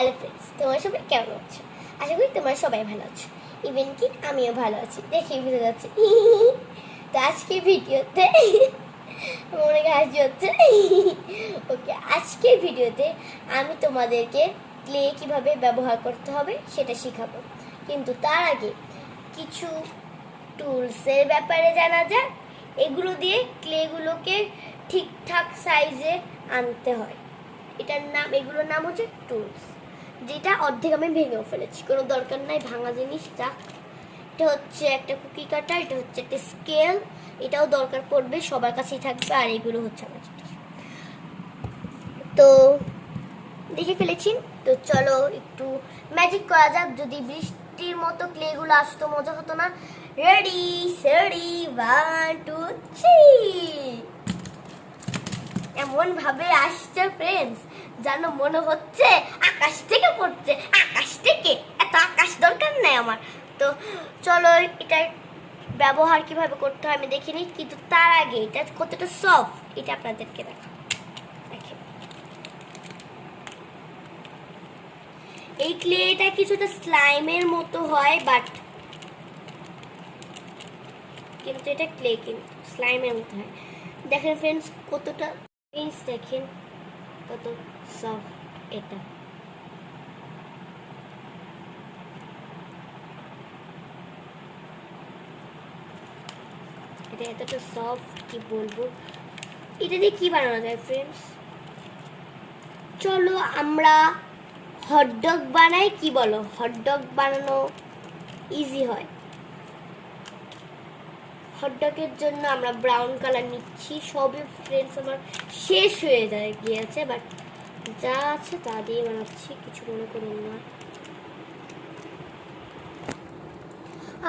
Hello friends, তোমরা সবাই কেমন আছো? আশা করি তোমরা সবাই ভালো আছো। ইভেন কি আমিও ভালো আছি, দেখেই বুঝে যাচ্ছে। তো আজকে ভিডিওতে মনে হাসি হচ্ছে। ওকে, আজকের ভিডিওতে আমি তোমাদেরকে ক্লে কিভাবে ব্যবহার করতে হবে সেটা শেখাবো। কিন্তু তার আগে কিছু টুলসের ব্যাপারে জানা যাক। এগুলো দিয়ে ক্লেগুলোকে ঠিকঠাক সাইজে আনতে হয়। এগুলোর নাম হচ্ছে টুলস, যেটা অর্ধেক আমি ভেঙেও ফেলেছি, কোনো দরকার নাই ভাঙা জিনিসটা। এটা হচ্ছে একটা কুকি কাটার, এটা হচ্ছে একটা স্কেল, এটাও দরকার পড়বে, সবার কাছেই থাকবে। আর এগুলো হচ্ছে আমার জিনিস। তো দেখে ফেলেছি, তো চলো একটু ম্যাজিক করা যাক। যদি বৃষ্টির মতো ক্লেগুলো আসতো মজা হতো না? রেডি সেডি 1 2 3। এমন ভাবে আসছে ফ্রেন্ডস, যেন মনে হচ্ছে আকাশ থেকে পড়ছে। আকাশ থেকে? এত আকাশ দরকার নেই আমার। তো চলো এটার ব্যবহার কিভাবে করতে হয় আমি দেখে নিই। কিন্তু তার আগে এটা কতটা সফট এটা আপনাদেরকে দেখেন। এই ক্লেটা কিছুটা স্লাইমের মতো হয়, কিন্তু এটা ক্লে, কিন্তু স্লাইমের মতো হয়। দেখেন ফ্রেন্ডস কতটা, দেখেন কত সফট এটা। এটা এতটা সফট কি বলবো। এটা দিয়ে কি বানানো যায় ফ্রেন্ডস? চলো আমরা হটডগ বানাই, কি বলো? হটডগ বানানো ইজি হয়। হটডগের জন্য আমরা ব্রাউন কালার নিচ্ছি। সবই ফ্রেন্ডস আমার শেষ হয়ে গিয়েছে, বাট যা আছে তা দিয়ে বানাচ্ছি, কিছু মনে করুন না।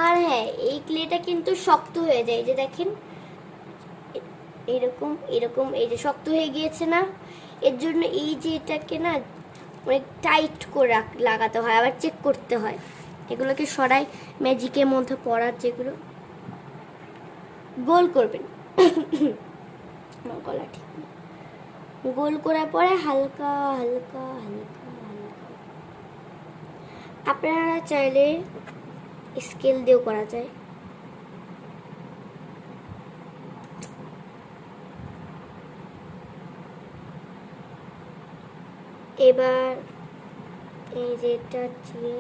আর হ্যাঁ, এই ক্লেটা কিন্তু শক্ত হয়ে যায়, যে দেখেন এরকম এরকম, এই যে শক্ত হয়ে গিয়েছে না? এর জন্য এই যে এটাকে না অনেক টাইট করে লাগাতে হয়, আবার চেক করতে হয়। এগুলোকে সরাই, ম্যাজিকের মধ্যে পড়ার যেগুলো গোল করবেন। গলা ঠিক নেই। গোল করার পরে হালকা হালকা হালকা হালকা, আপনারা চাইলে স্কেল দিয়েও করা যায়। এবার এই যেটা দিয়ে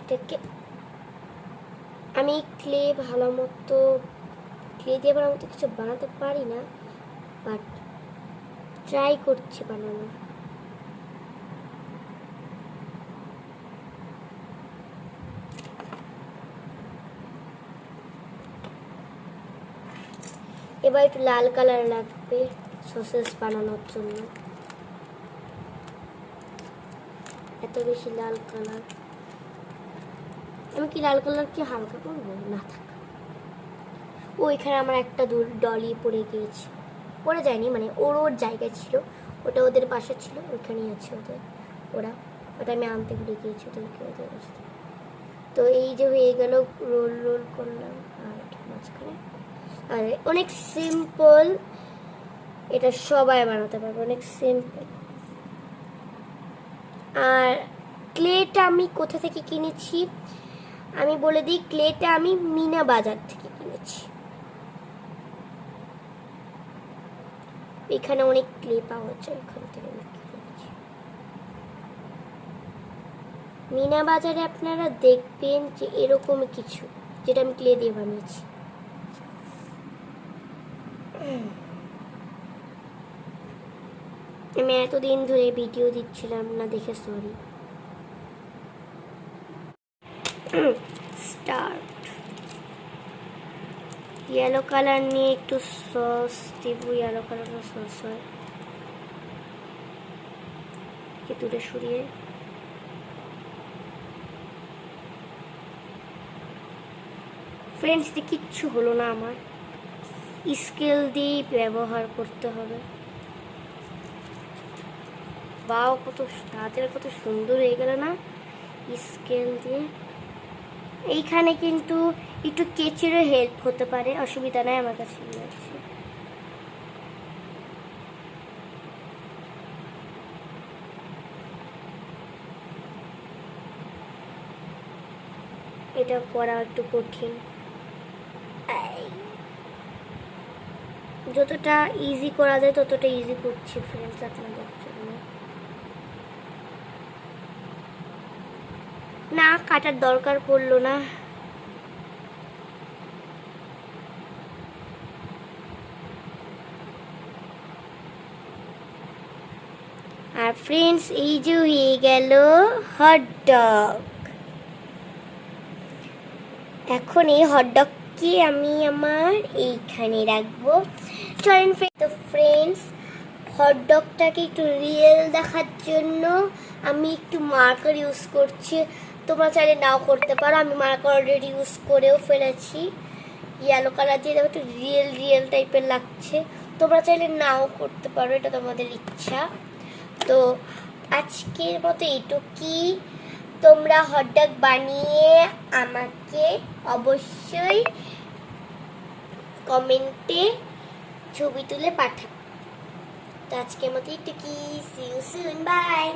এটাকে আমি ক্লে দিয়ে ভালো মতো কিছু বানাতে পারি না, বাট ট্রাই করছি বানানো। এবার একটু লাল কালার লাগবে সসেস বানানোর জন্য। এত বেশি লাল কালার, আমি কি লাল কালার কি হালকা করবো? না থাক। এখানে আমার একটা ডলি পড়ে গিয়েছে, পড়ে যায়নি, মানে ওর জায়গায় ছিল, ওটা ওদের পাশে ছিল, ওইখানেই আছে ওটা আমি আনতে ভুলে গিয়েছি ওদের। তো এই যে হয়ে গেল, রোল রোল করলাম, আর এটা মাঝখানে। আর অনেক সিম্পল, এটা সবাই বানাতে পারবে, অনেক সিম্পল। আর ক্লেটা আমি কোথা থেকে কিনেছি আমি বলে দিই। ক্লেটা আমি মিনা বাজার থেকে কিনেছি। এখানে অনেক ক্লে পাওয়া যায়, এখান থেকে আমি কিনেছি। মিনা বাজারে আপনারা দেখবেন যে এরকমই কিছু, যেটা আমি ক্লে দিয়ে বানিয়েছি। আমি এতদিন ধরে ভিডিও দিচ্ছিলাম না দেখে সরি। স্টার্ট। ইয়েলো কালার নিয়ে একটু সস দিব, ইয়েলো কালারের সস হয়। দূরে সরিয়ে ফ্রেন্ডস, কিচ্ছু হলো না আমার, স্কেল দিয়ে ব্যবহার করতে হবে। বাও, কত তাড়াতাড়ি কত সুন্দর হয়ে গেল না স্কেল দিয়ে। এইখানে কিন্তু একটু কেচিরও হেল্প হতে পারে, অসুবিধা নাই, আমার কাছে আছে। এটা করা একটু কঠিন। যতটা ইজি করা যায় ততটা ইজি করছি ফ্রেন্ডস আপনাদের জন্য। না কাটার দরকার পড়লো না। আর ফ্রেন্ডস এই যে হয়ে গেল হটডগ। এখন এই হটডগকে আমি আমার এইখানে রাখবো। চলেন তো ফ্রেন্ডস, হটডগটাকে একটু রিয়েল দেখার জন্য আমি একটু মার্কার ইউজ করছি। তোমরা চাইলে নাও করতে পারো, আমি মার্কার অলরেডি ইউজ করেও ফেলেছি। ইয়েলো কালার দিয়ে দেখো একটু রিয়েল রিয়েল টাইপের লাগছে। তোমরা চাইলে নাও করতে পারো, এটা তোমাদের ইচ্ছা। তো আজকের মতো এইটুকুই। তোমরা হটডগ বানিয়ে আমাকে অবশ্যই কমেন্টে ছবি তুলে পাঠাও। তো আজকের মতো এইটুকুই। See you soon, by.